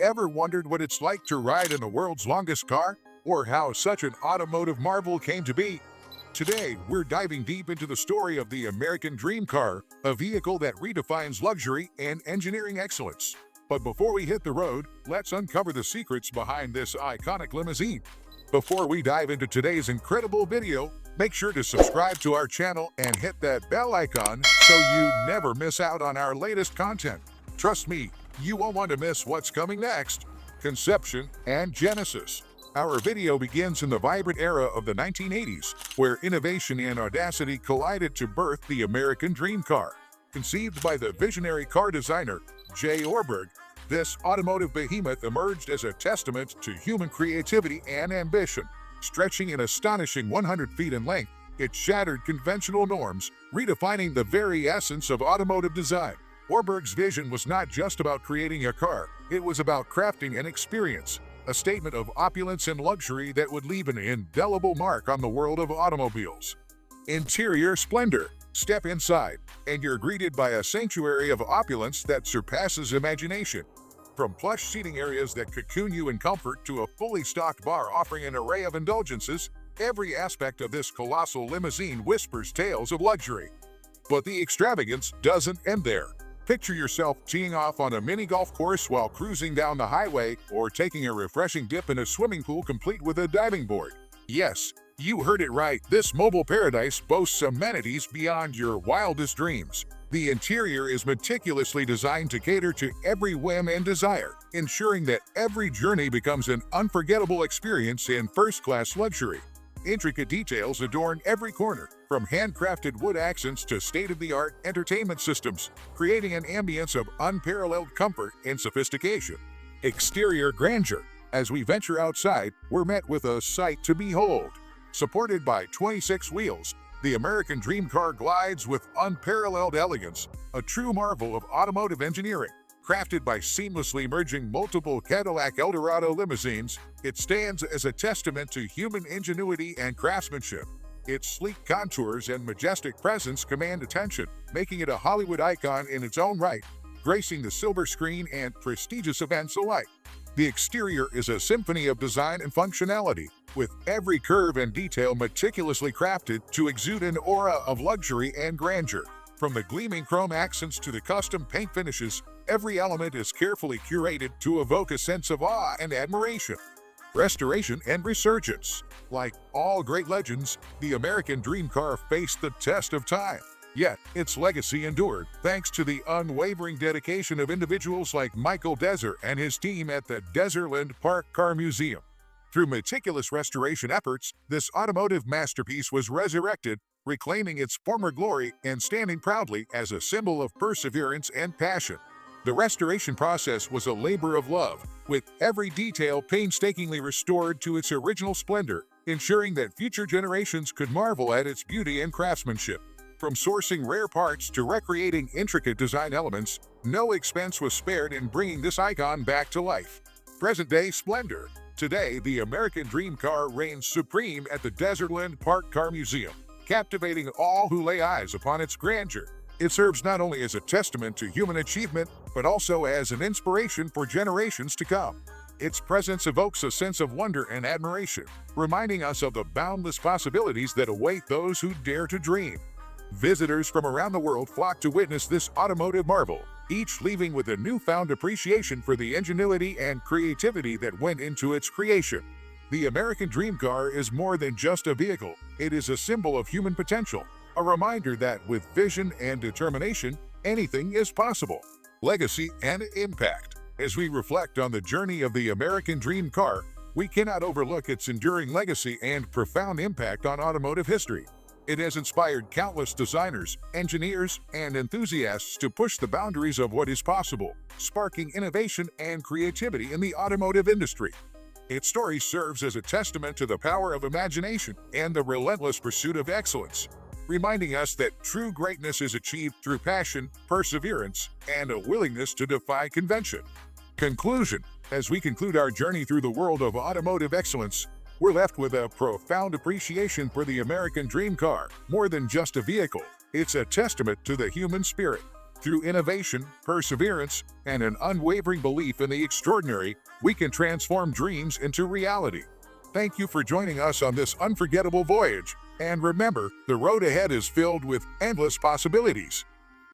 Ever wondered what it's like to ride in the world's longest car? Or how such an automotive marvel came to be? Today, we're diving deep into the story of the American Dream Car, a vehicle that redefines luxury and engineering excellence. But before we hit the road, let's uncover the secrets behind this iconic limousine. Before we dive into today's incredible video, make sure to subscribe to our channel and hit that bell icon so you never miss out on our latest content. Trust me, you won't want to miss what's coming next. Conception and Genesis. Our video begins in the vibrant era of the 1980s, where innovation and audacity collided to birth the American Dream Car. Conceived by the visionary car designer Jay Ohrberg, this automotive behemoth emerged as a testament to human creativity and ambition. Stretching an astonishing 100 feet in length, it shattered conventional norms, redefining the very essence of automotive design. Ohrberg's vision was not just about creating a car, it was about crafting an experience, a statement of opulence and luxury that would leave an indelible mark on the world of automobiles. Interior splendor. Step inside, and you're greeted by a sanctuary of opulence that surpasses imagination. From plush seating areas that cocoon you in comfort to a fully stocked bar offering an array of indulgences, every aspect of this colossal limousine whispers tales of luxury. But the extravagance doesn't end there. Picture yourself teeing off on a mini golf course while cruising down the highway, or taking a refreshing dip in a swimming pool complete with a diving board. Yes, you heard it right, this mobile paradise boasts amenities beyond your wildest dreams. The interior is meticulously designed to cater to every whim and desire, ensuring that every journey becomes an unforgettable experience in first-class luxury. Intricate details adorn every corner, from handcrafted wood accents to state-of-the-art entertainment systems, creating an ambience of unparalleled comfort and sophistication. Exterior grandeur. As we venture outside, we're met with a sight to behold. Supported by 26 wheels, the American Dream Car glides with unparalleled elegance, a true marvel of automotive engineering. Crafted by seamlessly merging multiple Cadillac Eldorado limousines, it stands as a testament to human ingenuity and craftsmanship. Its sleek contours and majestic presence command attention, making it a Hollywood icon in its own right, gracing the silver screen and prestigious events alike. The exterior is a symphony of design and functionality, with every curve and detail meticulously crafted to exude an aura of luxury and grandeur. From the gleaming chrome accents to the custom paint finishes, every element is carefully curated to evoke a sense of awe and admiration. Restoration and resurgence. Like all great legends, the American Dream Car faced the test of time. Yet, its legacy endured thanks to the unwavering dedication of individuals like Michael Deser and his team at the Deserland Park Car Museum. Through meticulous restoration efforts, this automotive masterpiece was resurrected, reclaiming its former glory and standing proudly as a symbol of perseverance and passion. The restoration process was a labor of love, with every detail painstakingly restored to its original splendor, ensuring that future generations could marvel at its beauty and craftsmanship. From sourcing rare parts to recreating intricate design elements, no expense was spared in bringing this icon back to life. Present-day splendor. Today, the American Dream Car reigns supreme at the Deserland Park Car Museum, captivating all who lay eyes upon its grandeur. It serves not only as a testament to human achievement, but also as an inspiration for generations to come. Its presence evokes a sense of wonder and admiration, reminding us of the boundless possibilities that await those who dare to dream. Visitors from around the world flock to witness this automotive marvel, each leaving with a newfound appreciation for the ingenuity and creativity that went into its creation. The American Dream Car is more than just a vehicle, it is a symbol of human potential, a reminder that with vision and determination, anything is possible. Legacy and impact. As we reflect on the journey of the American Dream Car, we cannot overlook its enduring legacy and profound impact on automotive history. It has inspired countless designers, engineers, and enthusiasts to push the boundaries of what is possible, sparking innovation and creativity in the automotive industry. Its story serves as a testament to the power of imagination and the relentless pursuit of excellence, reminding us that true greatness is achieved through passion, perseverance, and a willingness to defy convention. Conclusion. As we conclude our journey through the world of automotive excellence, we're left with a profound appreciation for the American Dream Car. More than just a vehicle, it's a testament to the human spirit, Through innovation, perseverance, and an unwavering belief in the extraordinary, we can transform dreams into reality. Thank you for joining us on this unforgettable voyage. And remember, the road ahead is filled with endless possibilities.